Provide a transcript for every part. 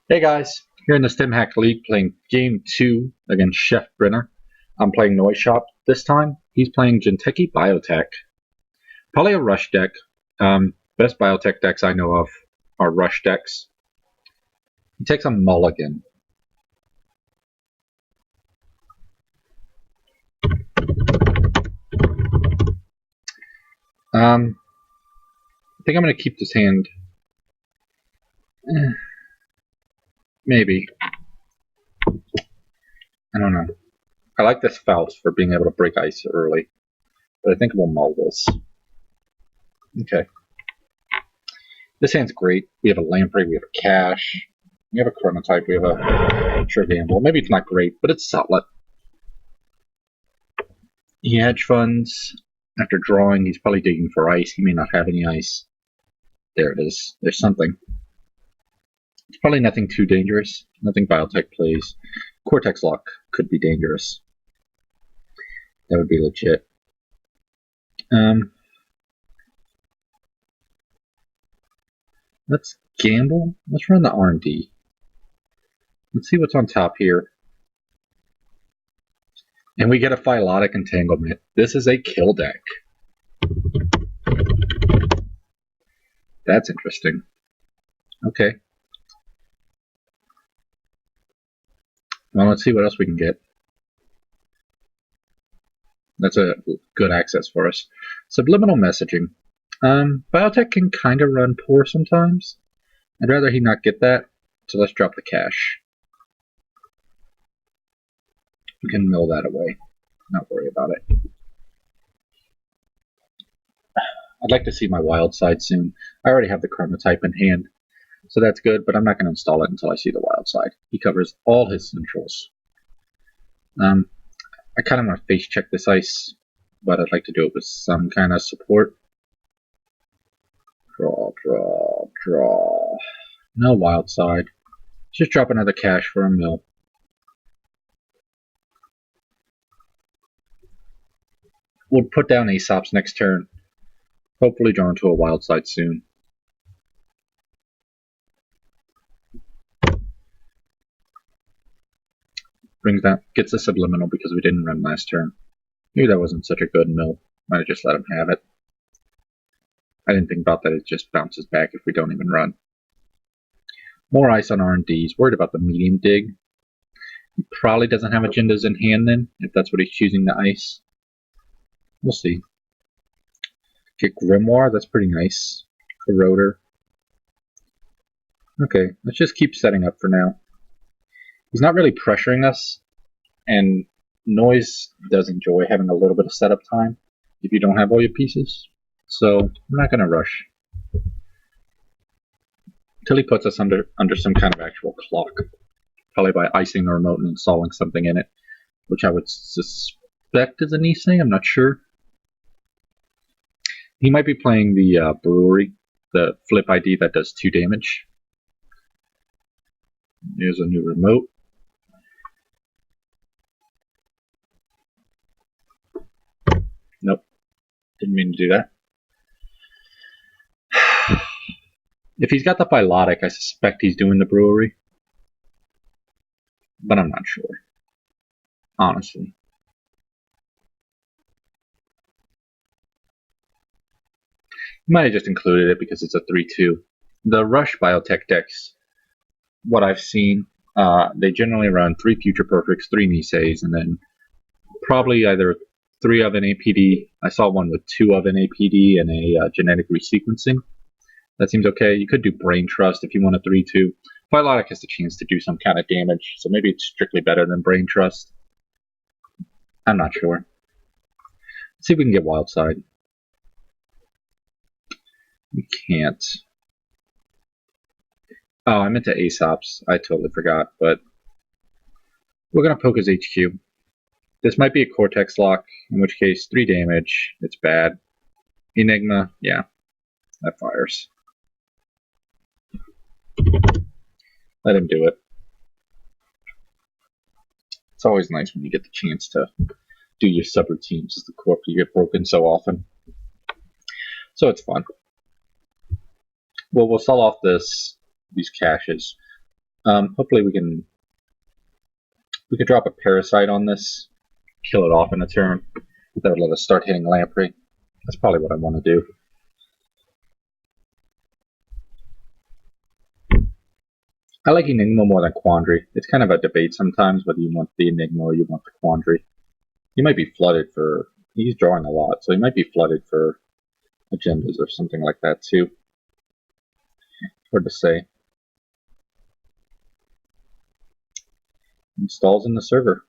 Hey guys, here in the Stimhack League playing game 2 against chefbrenner. I'm playing Noiseshop this time. He's playing Biotech. Probably a rush deck. Best Biotech decks I know of are rush decks. He takes a mulligan. I think I'm going to keep this hand. Maybe. I don't know. I like this Faust for being able to break ice early, but I think we'll mull this. Okay. This hand's great. We have a Lamprey, we have a Cash, we have a Chronotype, we have a Sure Gamble. Maybe it's not great, but it's solid. He hedge funds. After drawing, he's probably digging for ice. He may not have any ice. There it is. There's something. It's probably nothing too dangerous. Nothing Biotech plays. Cortex Lock could be dangerous. That would be legit. Let's gamble. Let's run the R&D. Let's see what's on top here. And we get a Phylotic Entanglement. This is a kill deck. That's interesting. Okay. Well, let's see what else we can get. That's a good access for us. Subliminal messaging. Biotech can kind of run poor sometimes. I'd rather he not get that, so let's drop the Cash. We can mill that away. Not worry about it. I'd like to see my wild side soon. I already have the Chronotype in hand, so that's good, but I'm not going to install it until I see the wild side. He covers all his centrals. I kind of want to face check this ice, but I'd like to do it with some kind of support. Draw, draw, draw. No wild side. Just drop another Cash for a mill. We'll put down Aesop's next turn. Hopefully draw into a wild side soon. Brings that, gets a subliminal because we didn't run last turn. Maybe that wasn't such a good mill. Might have just let him have it. I didn't think about that. It just bounces back if we don't even run. More ice on R&Ds. Worried about the medium dig. He probably doesn't have agendas in hand then, if that's what he's choosing to ice. We'll see. Get Grimoire, that's pretty nice. Corroder. Okay, let's just keep setting up for now. He's not really pressuring us, and Noise does enjoy having a little bit of setup time if you don't have all your pieces. So I'm not going to rush until he puts us under some kind of actual clock. Probably by icing the remote and installing something in it, which I would suspect is a nice thing. I'm not sure. He might be playing the Brewery, the flip ID that does 2 damage. Here's a new remote. Nope. Didn't mean to do that. If he's got the Phylotic, I suspect he's doing the Brewery. But I'm not sure. Honestly. He might have just included it because it's a 3-2. The Rush Biotech decks, what I've seen, they generally run 3 Future Perfects, 3 Niseis, and then probably either 3 of an APD. I saw one with 2 of an APD and a genetic resequencing. That seems okay. You could do Brain Trust if you want a 3-2. Phylotic has the chance to do some kind of damage, so maybe it's strictly better than Brain Trust. I'm not sure. Let's see if we can get Wild Side. We can't. Oh, I meant to Aesop's. I totally forgot, but we're going to poke his HQ. This might be a Cortex Lock, in which case 3 damage. It's bad. Enigma, yeah, that fires. Let him do it. It's always nice when you get the chance to do your subroutines as the corp. You get broken so often. So it's fun. Well, we'll sell off these caches. Hopefully we can drop a parasite on this, kill it off in a turn. That would let us start hitting lamprey. That's probably what I want to do. I like Enigma more than Quandary. It's kind of a debate sometimes whether you want the Enigma or you want the Quandary. He might be flooded for... He's drawing a lot, so he might be flooded for agendas or something like that too. Hard to say. Installs in the server.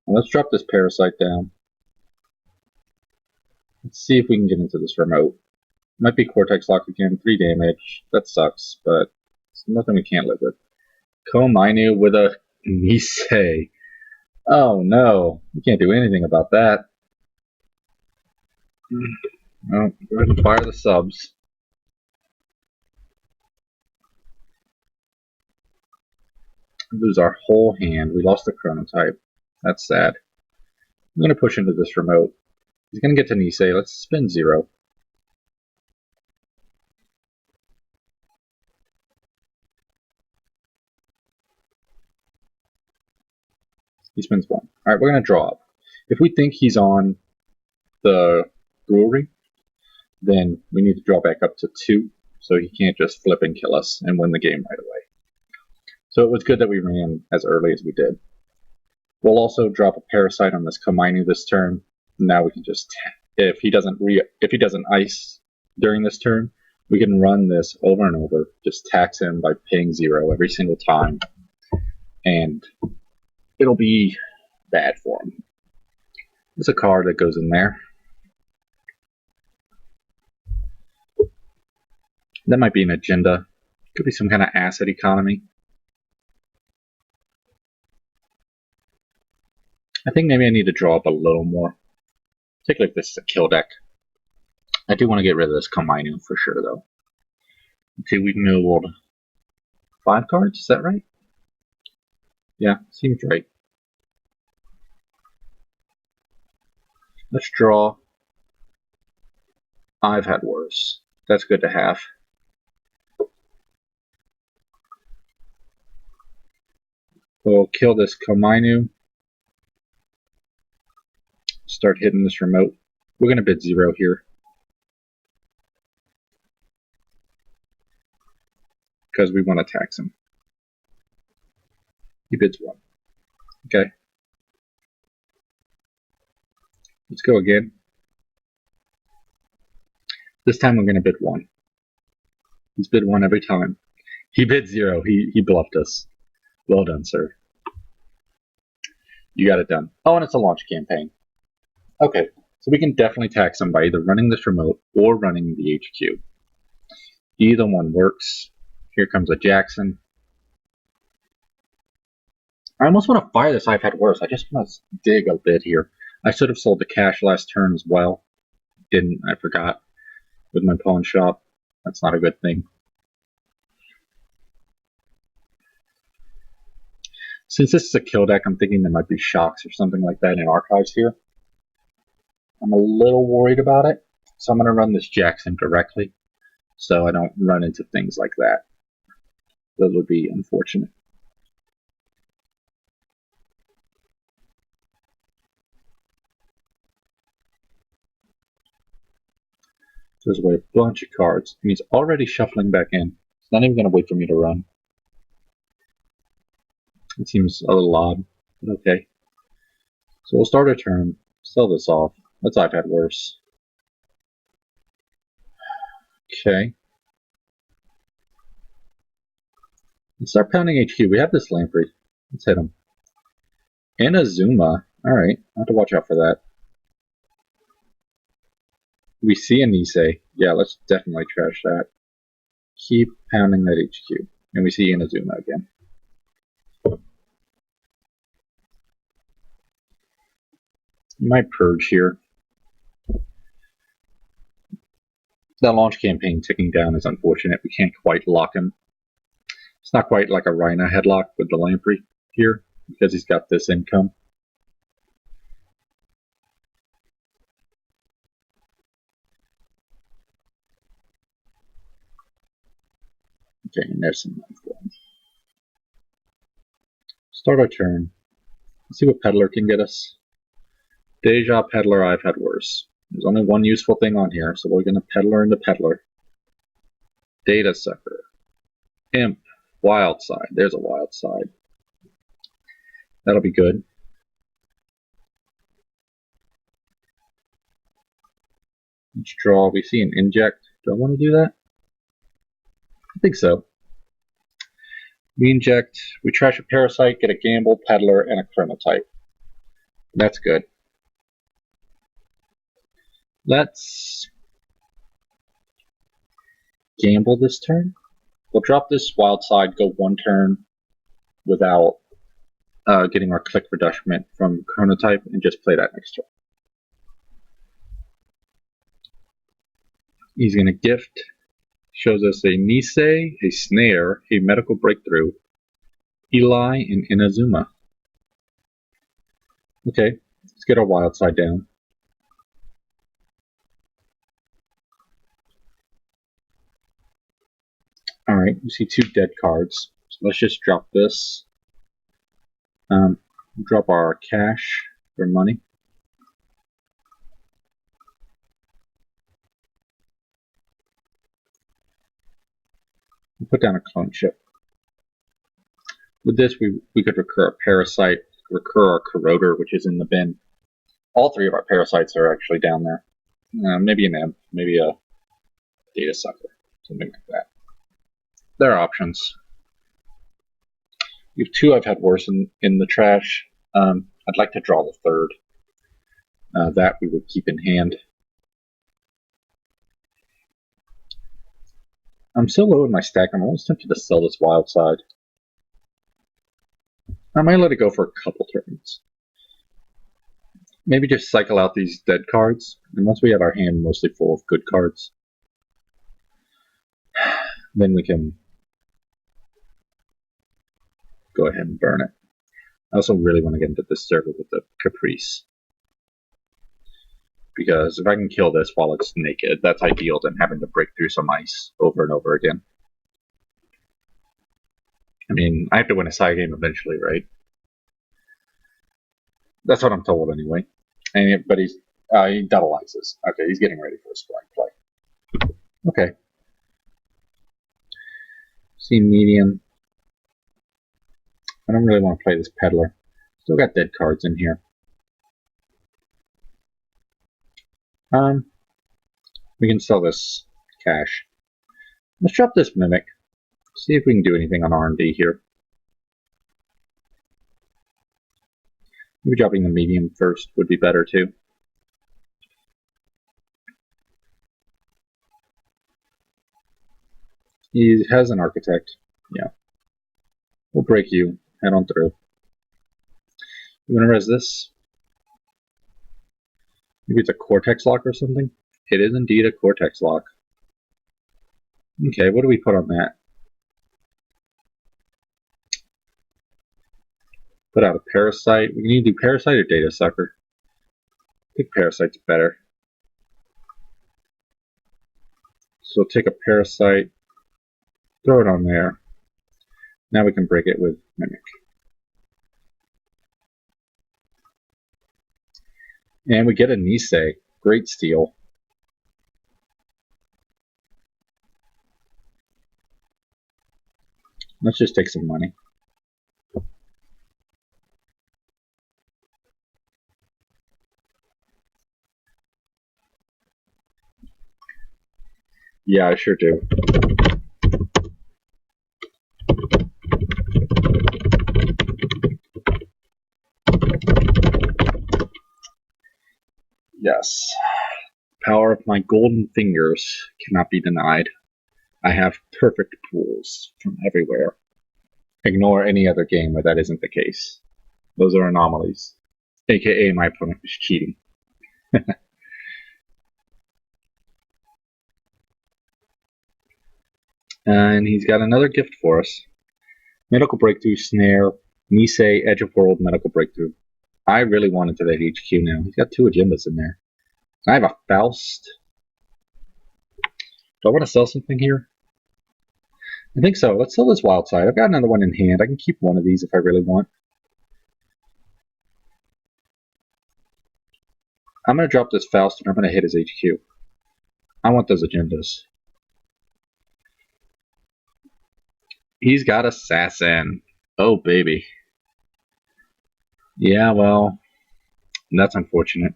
Well, let's drop this parasite down. Let's see if we can get into this remote. Might be Cortex Lock again, 3 damage. That sucks, but it's nothing we can't live with. Komainu with a Nisei. Oh no, we can't do anything about that. Oh, go ahead and fire the subs. Lose our whole hand. We lost the chronotype. That's sad. I'm going to push into this remote. He's going to get to Nisei. Let's spin 0. He spins 1. Alright, we're going to draw up. If we think he's on the brewery, then we need to draw back up to 2, so he can't just flip and kill us and win the game right away. So it was good that we ran as early as we did. We'll also drop a parasite on this Komainu this turn. Now we can just, if he doesn't ice during this turn, we can run this over and over. Just tax him by paying 0 every single time, and it'll be bad for him. There's a card that goes in there. That might be an agenda. Could be some kind of asset economy. I think maybe I need to draw up a little more. Particularly if this is a kill deck. I do want to get rid of this Komainu for sure, though. Okay, we've milled 5 cards, is that right? Yeah, seems right. Let's draw. I've had worse. That's good to have. We'll kill this Komainu. Start hitting this remote. We're going to bid 0 here. Because we want to tax him. He bids 1. Okay. Let's go again. This time we're going to bid 1. He's bid 1 every time. He bid 0. He bluffed us. Well done, sir. You got it done. Oh, and it's a launch campaign. Okay, so we can definitely tax him by either running this remote or running the HQ. Either one works. Here comes a Jackson. I almost want to fire this I've had worse. I just want to dig a bit here. I should have sold the cash last turn as well. Didn't. I forgot. With my pawn shop. That's not a good thing. Since this is a kill deck, I'm thinking there might be shocks or something like that in archives here. I'm a little worried about it, so I'm going to run this Jackson directly so I don't run into things like that. That would be unfortunate. There's away a bunch of cards, and he's already shuffling back in. He's not even going to wait for me to run. It seems a little odd, but okay. So we'll start our turn, sell this off. Let's I've had worse. Okay. Let's start pounding HQ. We have this lamprey. Let's hit him. And a Zuma. Alright, I have to watch out for that. We see a Nisei. Yeah, let's definitely trash that. Keep pounding that HQ. And we see Inazuma again. Might purge here. That launch campaign ticking down is unfortunate. We can't quite lock him. It's not quite like a Rhina headlock with the lamprey here because he's got this income. Okay, and there's some life going. Start our turn. Let's see what Peddler can get us. Deja Peddler, I've had worse. There's only one useful thing on here, so we're going to Peddler into Peddler. Data Sucker. Imp. Wild Side. There's a Wild Side. That'll be good. Let's draw. We see an Inject. Do I want to do that? I think so. We inject. We trash a Parasite, get a Gamble, Peddler, and a Chronotype. That's good. Let's Gamble this turn. We'll drop this Wild Side, go one turn without getting our click reduction from Chronotype, and just play that next turn. He's going to gift. Shows us a Nisei, a Snare, a Medical Breakthrough, Eli, and Inazuma. Okay, let's get our Wild Side down. Alright, we see two dead cards. So let's just drop this. Drop our cash for money. We'll put down a clone chip. With this, we could recur a Parasite, recur our Corroder, which is in the bin. All three of our Parasites are actually down there. Maybe an Imp, maybe a Data Sucker, something like that. There are options. We have two I've had worse in the trash. I'd like to draw the third. That we would keep in hand. I'm so low in my stack, I'm almost tempted to sell this Wild Side. I might let it go for a couple turns. Maybe just cycle out these dead cards, and once we have our hand mostly full of good cards, then we can go ahead and burn it. I also really want to get into this server with the Caprice, because if I can kill this while it's naked, that's ideal than having to break through some ice over and over again. I mean, I have to win a side game eventually, right? That's what I'm told anyway. But he double ices. Okay, he's getting ready for a sparring play. Okay. See medium. I don't really want to play this Peddler. Still got dead cards in here. We can sell this cash. Let's drop this Mimic. See if we can do anything on R&D here. Maybe dropping the medium first would be better too. He has an Architect. Yeah. We'll break you. Head on through. You want to res this? Maybe it's a Cortex Lock or something? It is indeed a Cortex Lock. Okay, what do we put on that? Put out a Parasite. We need to do Parasite or Data Sucker. I think Parasite's better. So take a Parasite, throw it on there. Now we can break it with Mimic. And we get a Nisei. Great steal. Let's just take some money. Yeah, I sure do. Yes. Power of my golden fingers cannot be denied. I have perfect pools from everywhere. Ignore any other game where that isn't the case. Those are anomalies. AKA my opponent is cheating. And he's got another gift for us. Medical Breakthrough, Snare, Nisei, Edge of World, Medical Breakthrough. I really want into that HQ now. He's got two agendas in there. I have a Faust. Do I want to sell something here? I think so. Let's sell this wild side. I've got another one in hand. I can keep one of these if I really want. I'm going to drop this Faust and I'm going to hit his HQ. I want those agendas. He's got Assassin. Oh, baby. Yeah, well, that's unfortunate.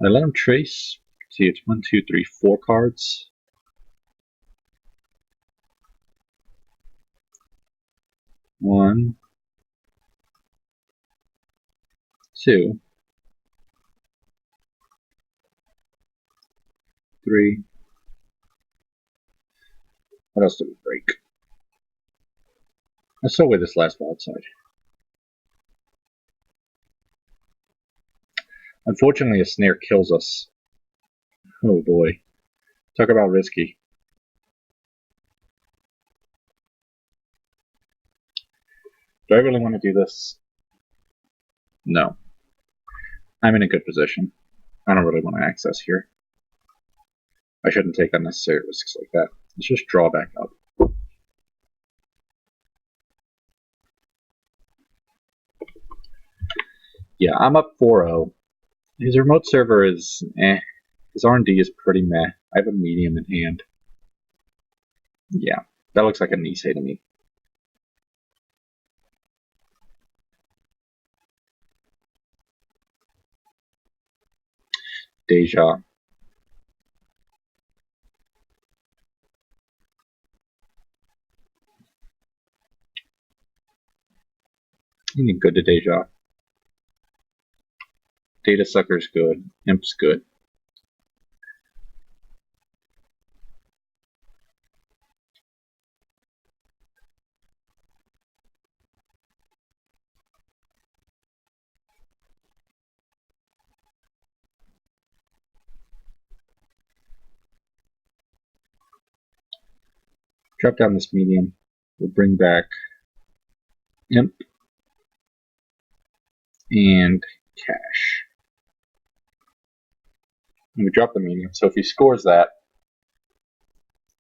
I let him trace. See, it's 1, 2, 3, 4 cards. One, two, three. What else did we break? Let's throw away this last wild side. Unfortunately, a snare kills us. Oh boy. Talk about risky. Do I really want to do this? No. I'm in a good position. I don't really want to access here. I shouldn't take unnecessary risks like that. Let's just draw back up. Yeah, I'm up 4-0. His remote server is eh. His R&D is pretty meh. I have a medium in hand. Yeah, that looks like a Nisei to me. Deja. You need good to Deja. Data Sucker's good. Imp's good. Drop down this medium. We'll bring back Imp and Cash. And we drop the medium, so if he scores that,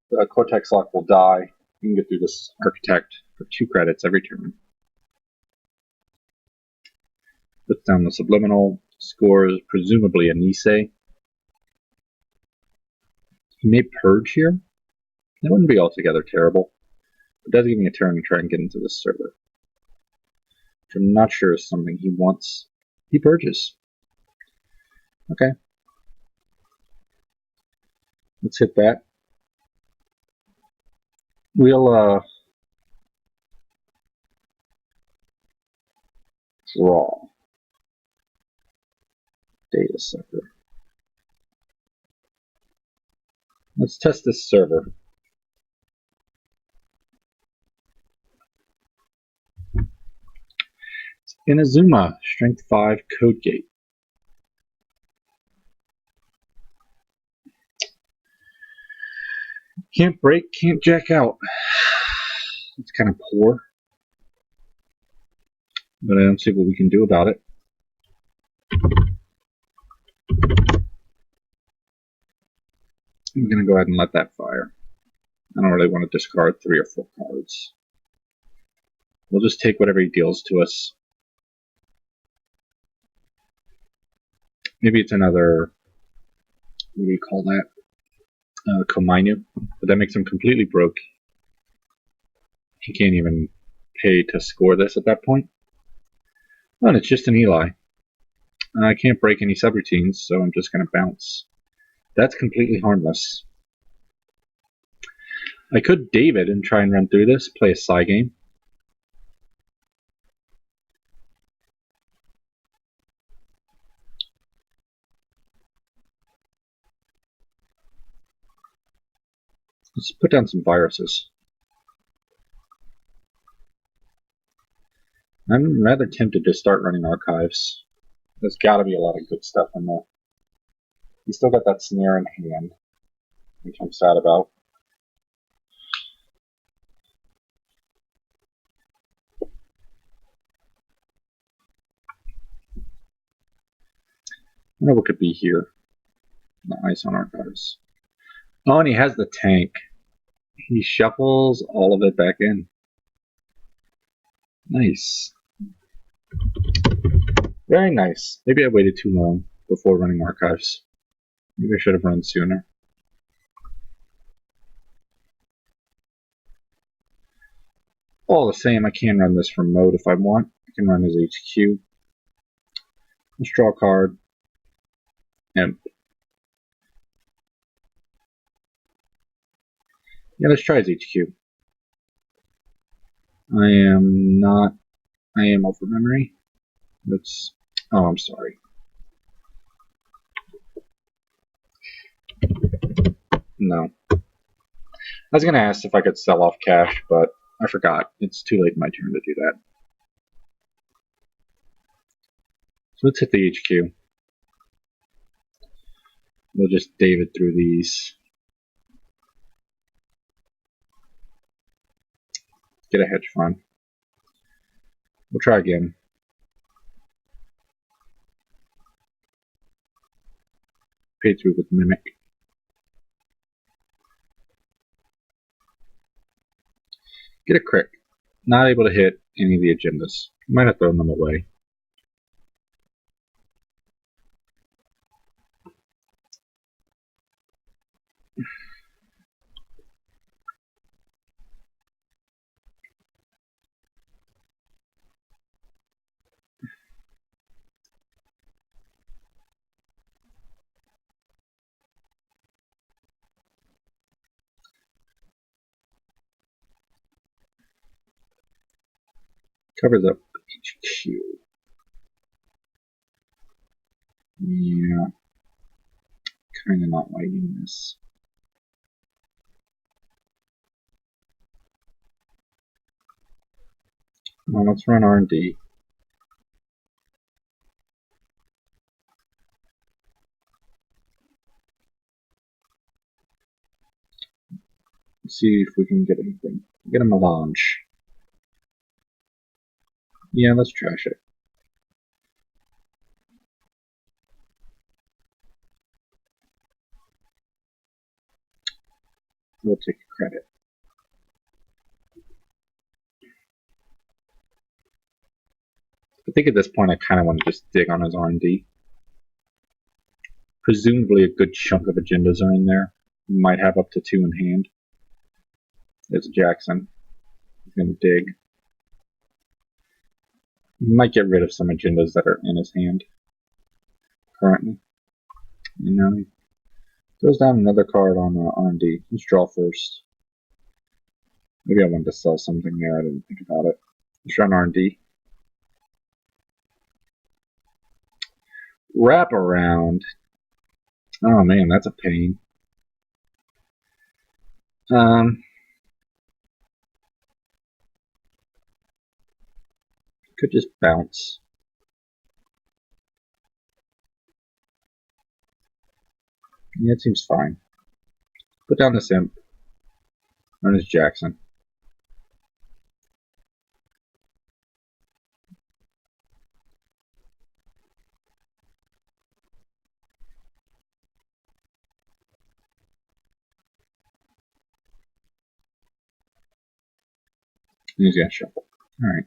the Cortex Lock will die. You can get through this Architect for 2 credits every turn. Puts down the Subliminal, scores presumably a Nisei. He may Purge here. That wouldn't be altogether terrible. It does give me a turn to try and get into this server, which I'm not sure is something he wants. He Purges. Okay. Let's hit that. We'll draw. Data Sucker. Let's test this server. It's Inazuma, Strength 5, Code Gate. Can't break, can't jack out. It's kind of poor, but I don't see what we can do about it. I'm going to go ahead and let that fire. I don't really want to discard 3 or 4 cards. We'll just take whatever he deals to us. Maybe it's another, what do you call that? Komainu, but that makes him completely broke. He can't even pay to score this at that point. Oh, and it's just an Eli. I can't break any subroutines, so I'm just going to bounce. That's completely harmless. I could David and try and run through this, play a side game. Let's put down some viruses. I'm rather tempted to start running archives. There's got to be a lot of good stuff in there. He's still got that snare in hand, which I'm sad about. I wonder what could be here. The ice on archives. Oh, and he has the tank. He shuffles all of it back in. Nice. Very nice. Maybe I waited too long before running archives. Maybe I should have run sooner. All the same, I can run this from mode if I want. I can run as HQ. Let's draw a card. And yeah, let's try as HQ. I am over memory. Let's, oh, I'm sorry. No. I was going to ask if I could sell off cash, but I forgot. It's too late in my turn to do that. So let's hit the HQ. We'll just David through these. Get a hedge fund. We'll try again. Pay through with Mimic. Get a crit. Not able to hit any of the agendas. Might have thrown them away. Covers up HQ. Yeah. Kind of not liking this. Well, let's run R&D. Let's see if we can get anything. Get a melange. Yeah, let's trash it. We'll take a credit. I think at this point I kind of want to just dig on his R&D. Presumably a good chunk of agendas are in there. We might have up to 2 in hand. There's Jackson. He's going to dig. He might get rid of some agendas that are in his hand currently. And now he throws down another card on R&D. Let's draw first. Maybe I wanted to sell something there. I didn't think about it. Let's run R&D. Wrap around. Oh man, that's a pain. Could just bounce. Yeah, it seems fine. Put down this imp. Run as Jackson. He's gonna shuffle. Alright.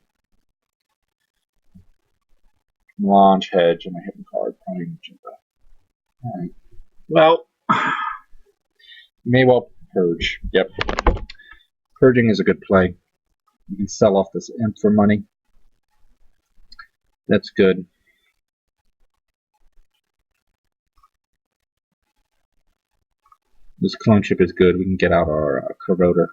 Launch, hedge, and a hidden card. Probably gonna jump out. Alright. Well, may well purge. Yep. Purging is a good play. You can sell off this imp for money. That's good. This clone chip is good. We can get out our corroder.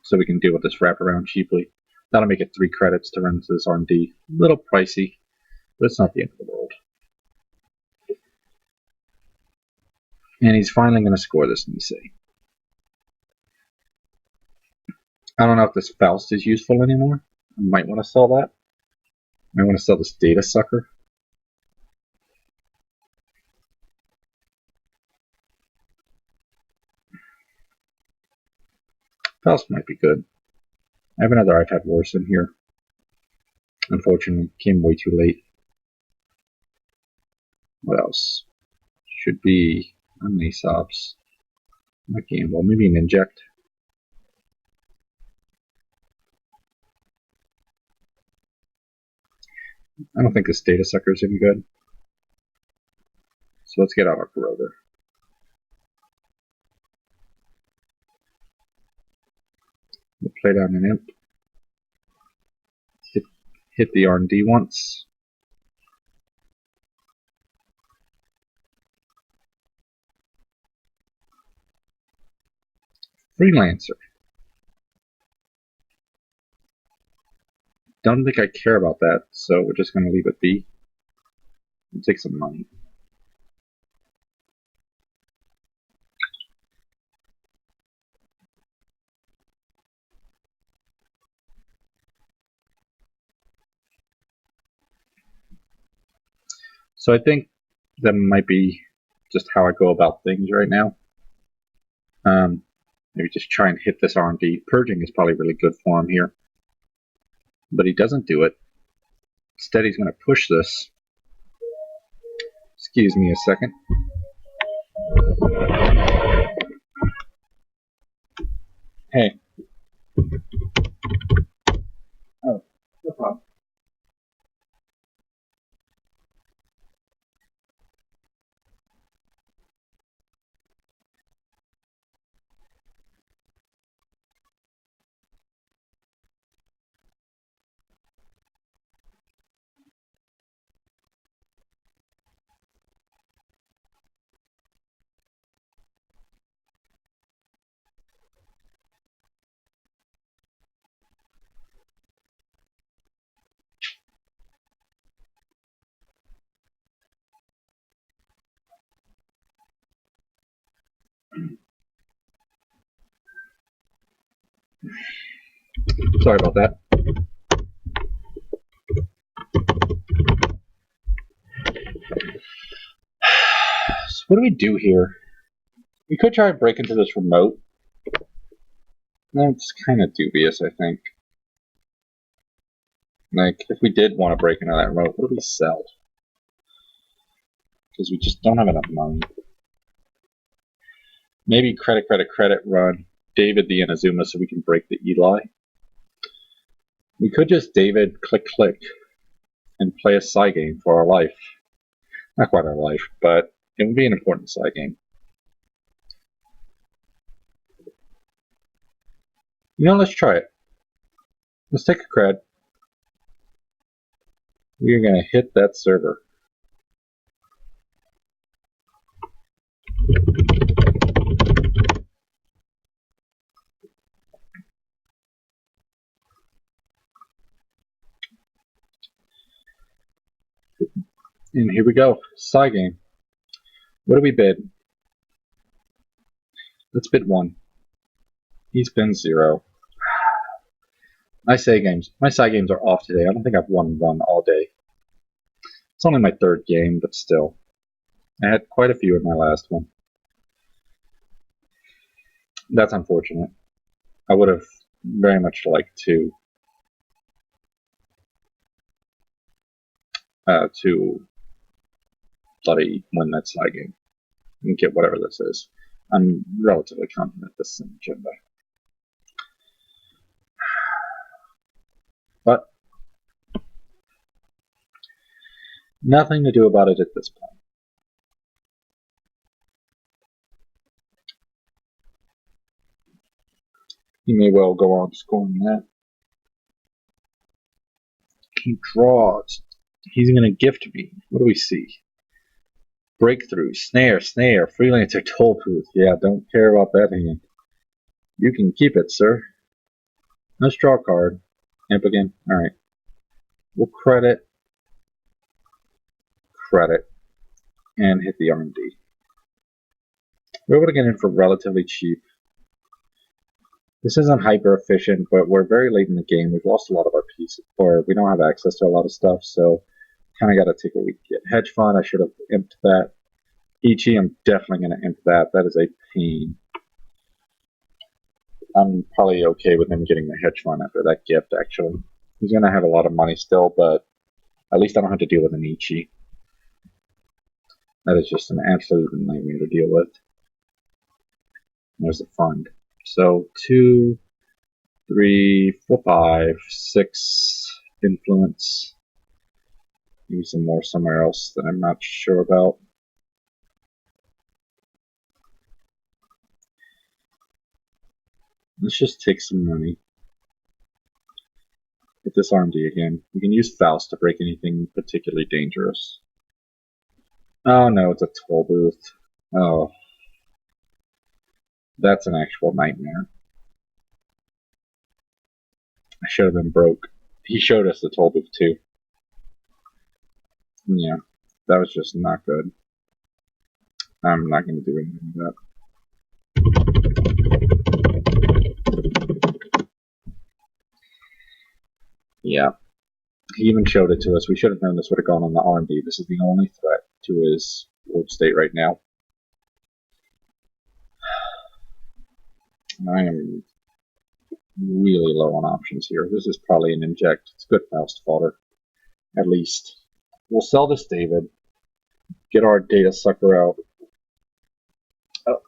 So we can deal with this wraparound cheaply. That'll make it 3 credits to run into this R&D. A little pricey, but it's not the end of the world. And he's finally going to score this Nisei. I don't know if this Faust is useful anymore. I might want to sell that. I might want to sell this data sucker. Faust might be good. I have another I've had worse in here. Unfortunately, came way too late. What else? Should be On Aesop's. Not gamble. Maybe an inject. I don't think this data sucker is any good. So let's get out our corroder. We'll play down an imp. Hit the R&D once. Freelancer. Don't think I care about that, so we're just going to leave it be. We'll take some money. So I think that might be just how I go about things right now. Maybe just try and hit this R&D. Purging is probably really good for him here. But he doesn't do it. Instead, he's going to push this. Excuse me a second. Hey. Oh, no problem. Sorry about that. So what do we do here? We could try to break into this remote. That's kind of dubious, I think. Like, if we did want to break into that remote, what do we sell? Because we just don't have enough money. Maybe credit, run David the Inazuma so we can break the Eli. We could just David click and play a side game for our life. Not quite our life, but it would be an important side game. You know, let's try it. Let's take a cred. We are going to hit that server. And here we go. Side game. What do we bid? Let's bid 1. He spends 0. My side games are off today. I don't think I've won one all day. It's only my 3rd game, but still. I had quite a few in my last one. That's unfortunate. I would have very much liked to bloody win that side game and get whatever this is. I'm relatively confident this is an agenda. But nothing to do about it at this point. He may well go on scoring that. He draws. He's going to gift me. What do we see? Breakthrough, snare, freelancer, toll booth. Yeah, don't care about that hand. You can keep it, sir. Let's draw a card. Amp again. Alright. We'll credit, and hit the R&D. We're able to get in for relatively cheap. This isn't hyper efficient, but we're very late in the game. We've lost a lot of our pieces, or we don't have access to a lot of stuff, so kind of got to take what we can get. Hedge fund, I should have imped that. Ichi, I'm definitely going to imp that. That is a pain. I'm probably okay with him getting the hedge fund after that gift, actually. He's going to have a lot of money still, but at least I don't have to deal with an Ichi. That is just an absolute nightmare to deal with. There's the fund. So 2, 3, 4, 5, 6 influence. Maybe some more somewhere else that I'm not sure about. Let's just take some money. Get this R&D again. We can use Faust to break anything particularly dangerous. Oh no, it's a toll booth. Oh. That's an actual nightmare. I should have been broke. He showed us the toll booth too. Yeah, that was just not good. I'm not going to do anything with that. Yeah, he even showed it to us. We should have known this would have gone on the R&D. This is the only threat to his ward state right now. I am really low on options here. This is probably an inject. It's good Faust fodder, at least. We'll sell this David. Get our data sucker out. Oh.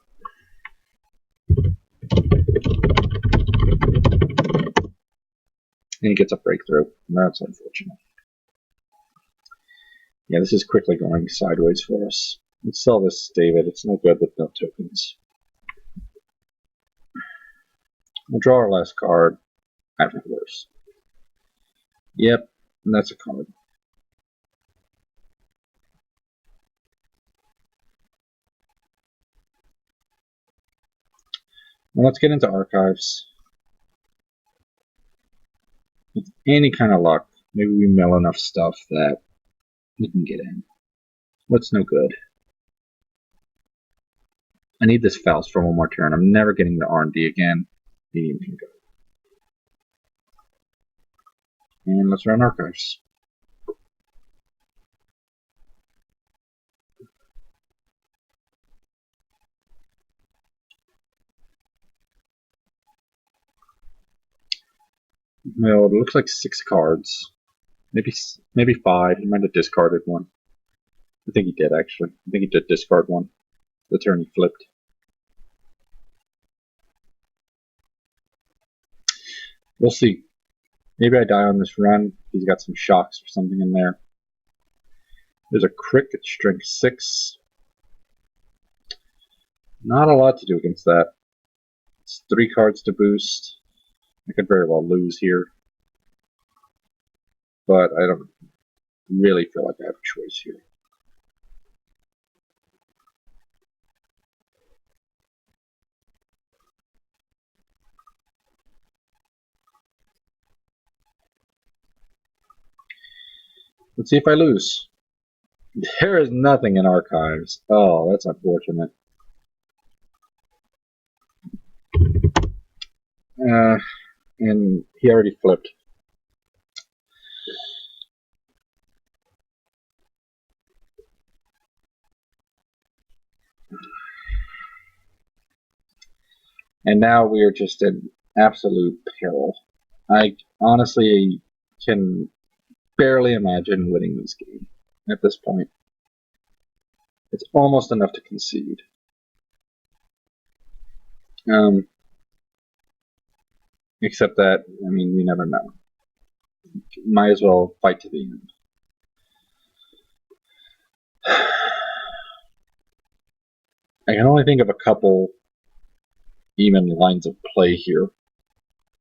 And he gets a breakthrough. That's unfortunate. Yeah, this is quickly going sideways for us. Let's sell this David. It's no good with no tokens. We'll draw our last card. I've had worse. Yep, and that's a card. Now let's get into archives. With any kind of luck, maybe we mill enough stuff that we can get in. What's no good? I need this Faust for one more turn. I'm never getting the R&D again. Medium can go. And let's run archives. Well, it looks like 6 cards. Maybe 5. He might have discarded one. I think he did, actually. I think he did discard one. The turn he flipped. We'll see. Maybe I die on this run. He's got some shocks or something in there. There's a crick at strength 6. Not a lot to do against that. It's 3 cards to boost. I could very well lose here. But I don't really feel like I have a choice here. Let's see if I lose. There is nothing in archives. Oh, that's unfortunate. And he already flipped. And now we are just in absolute peril. I honestly can barely imagine winning this game at this point. It's almost enough to concede. Except that, I mean, you never know. Might as well fight to the end. I can only think of a couple even lines of play here.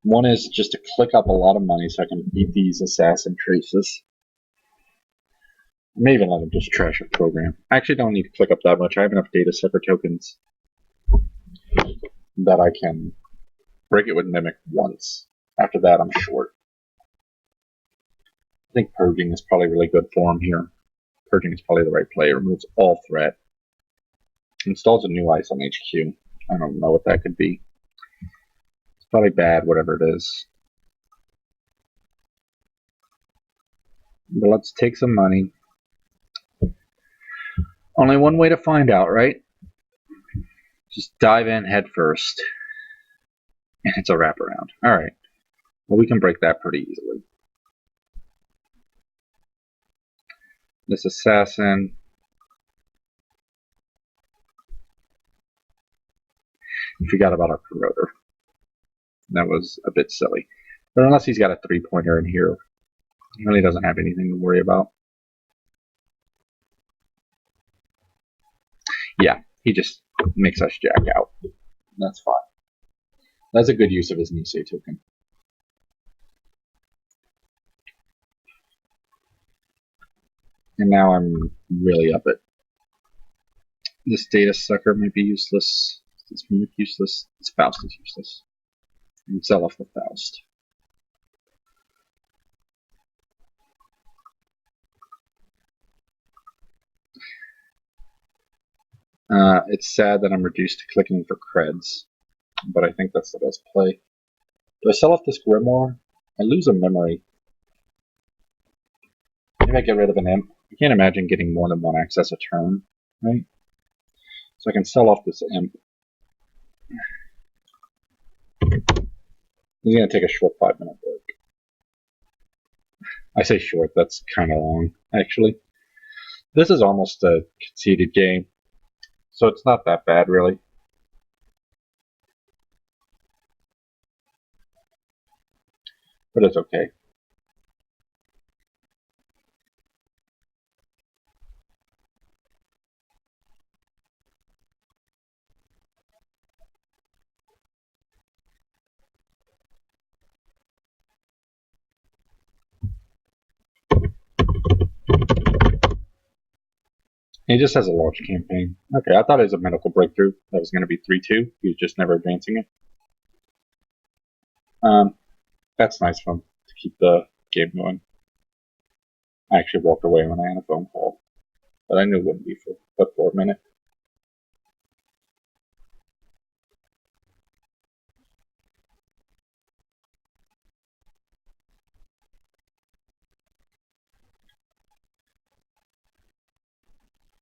One is just to click up a lot of money so I can beat these assassin traces. I may even let them just trash a program. I actually don't need to click up that much. I have enough data sucker tokens that I can break it with Mimic once. After that, I'm short. I think Purging is probably really good for him here. Purging is probably the right play. It removes all threat. Installs a new ice on HQ. I don't know what that could be. It's probably bad, whatever it is. But let's take some money. Only one way to find out, right? Just dive in head first. And it's a wraparound. Alright. Well, we can break that pretty easily. This assassin. forgot about our corroder. That was a bit silly. But unless he's got a 3-pointer in here, he really doesn't have anything to worry about. Yeah, he just makes us jack out. That's fine. That's a good use of his Nisei token. And now I'm really up it. This data sucker might be useless. This mimic useless. This Faust is useless. And sell off the Faust. It's sad that I'm reduced to clicking for creds, but I think that's the best play. Do I sell off this Grimoire? I lose a memory. Maybe I get rid of an imp. I can't imagine getting more than one access a turn, right? So I can sell off this imp. He's going to take a short 5-minute break. I say short, that's kind of long, actually. This is almost a conceded game, so it's not that bad, really. But it's okay. He just has a large campaign. Okay, I thought it was a medical breakthrough. That was going to be 3-2. He was just never advancing it. That's nice of him to keep the game going. I actually walked away when I had a phone call, but I knew it wouldn't be for a minute.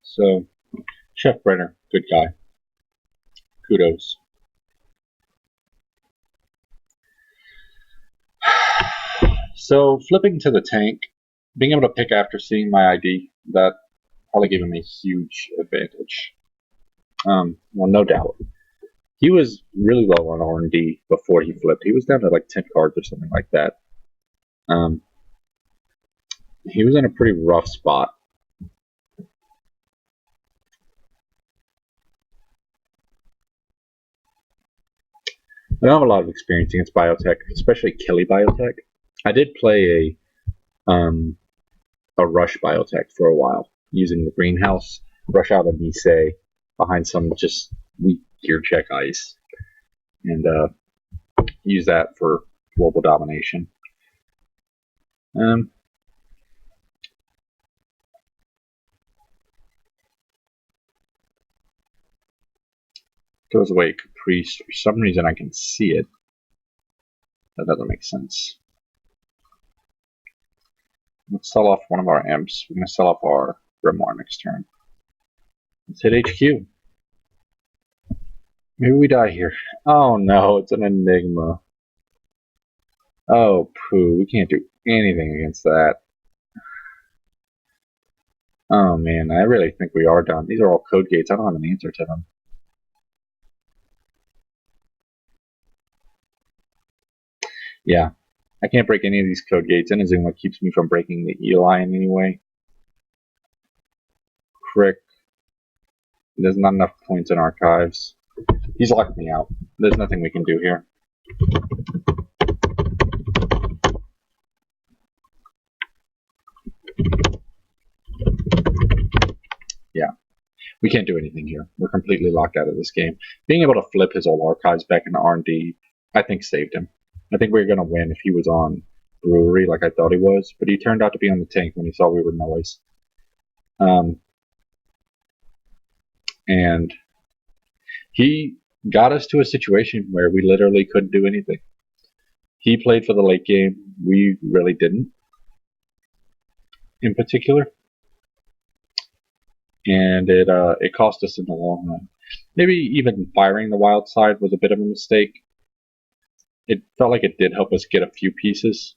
So, chefbrenner, good guy. Kudos. So, flipping to the tank, being able to pick after seeing my ID, that probably gave him a huge advantage. Well, no doubt. He was really low on R&D before he flipped. He was down to like 10 cards or something like that. He was in a pretty rough spot. I don't have a lot of experience against Biotech, especially Killy Biotech. I did play a Rush Biotech for a while, using the greenhouse, rush out a Nisei behind some just weak gear check ice, and use that for global domination. Goes away Caprice. For some reason I can see it. That doesn't make sense. Let's sell off one of our imps. We're going to sell off our Grimoire next turn. Let's hit HQ. Maybe we die here. Oh no, it's an Enigma. Oh poo, we can't do anything against that. Oh man, I really think we are done. These are all code gates. I don't have an answer to them. Yeah, I can't break any of these code gates. Inazuma keeps me from breaking the Eli in any way. Crick. There's not enough points in archives. He's locked me out. There's nothing we can do here. Yeah, we can't do anything here. We're completely locked out of this game. Being able to flip his old archives back into R&D, I think saved him. I think we were going to win if he was on Brewery like I thought he was, but he turned out to be on the tank when he saw we were noise. And he got us to a situation where we literally couldn't do anything. He played for the late game. We really didn't, in particular. And it cost us in the long run. Maybe even firing the wild side was a bit of a mistake. It felt like it did help us get a few pieces.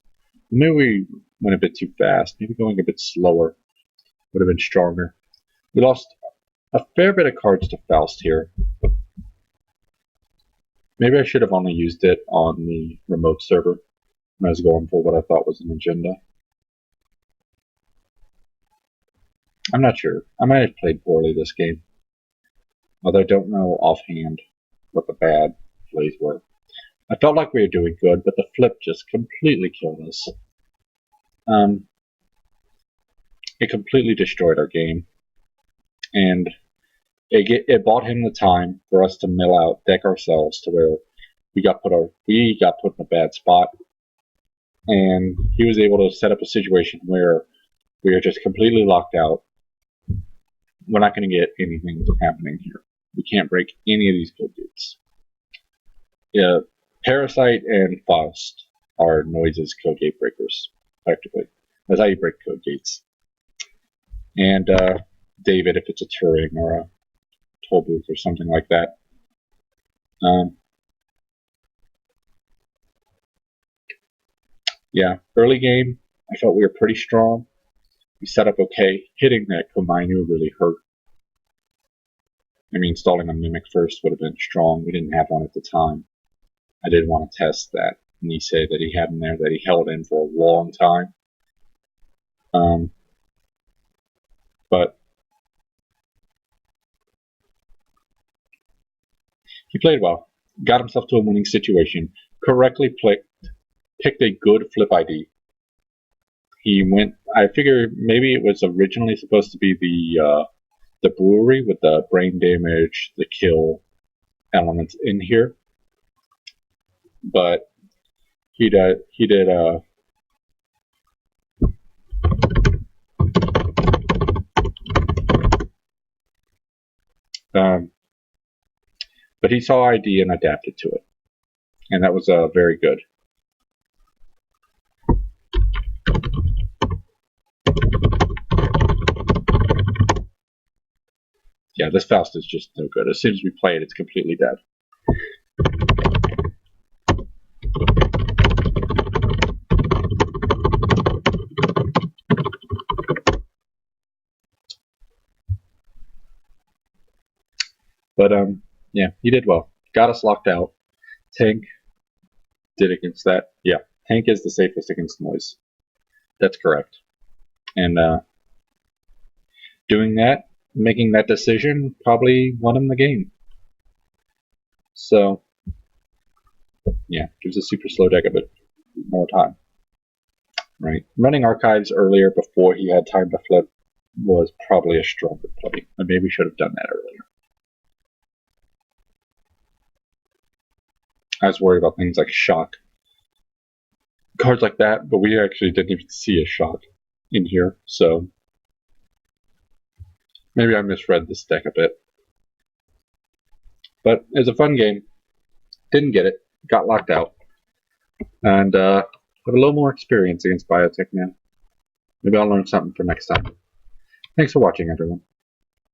Maybe we went a bit too fast. Maybe going a bit slower would have been stronger. We lost a fair bit of cards to Faust here. Maybe I should have only used it on the remote server when I was going for what I thought was an agenda. I'm not sure. I might have played poorly this game. Although I don't know offhand what the bad plays were. I felt like we were doing good, but the flip just completely killed us. It completely destroyed our game. And it bought him the time for us to mill out, deck ourselves to where we got put in a bad spot. And he was able to set up a situation where we are just completely locked out. We're not going to get anything happening here. We can't break any of these code gates. Yeah, Parasite and Faust are Noise's code gate breakers, effectively. That's how you break code gates. And David, if it's a Turing or a toll booth or something like that. Yeah, early game, I felt we were pretty strong. We set up okay. Hitting that Komainu really hurt. I mean, installing a Mimic first would have been strong. We didn't have one at the time. I did want to test that Nisei that he had in there that he held in for a long time. But he played well. Got himself to a winning situation. Correctly picked a good flip ID. He went. I figure maybe it was originally supposed to be the brewery with the brain damage, the kill elements in here, but he did. But he saw ID and adapted to it, and that was very good. Yeah, this Faust is just no good. As soon as we play it, it's completely dead. But yeah, he did well. Got us locked out. Tank did against that. Yeah, Tank is the safest against noise. That's correct. And doing that, making that decision, probably won him the game. So, yeah, gives a super slow deck a bit more time. Right. Running archives earlier before he had time to flip was probably a stronger play. I maybe should have done that earlier. I was worried about things like shock. Cards like that, but we actually didn't even see a shock in here, so maybe I misread this deck a bit. But it was a fun game. Didn't get it. Got locked out. And have a little more experience against Biotech now. Maybe I'll learn something for next time. Thanks for watching, everyone.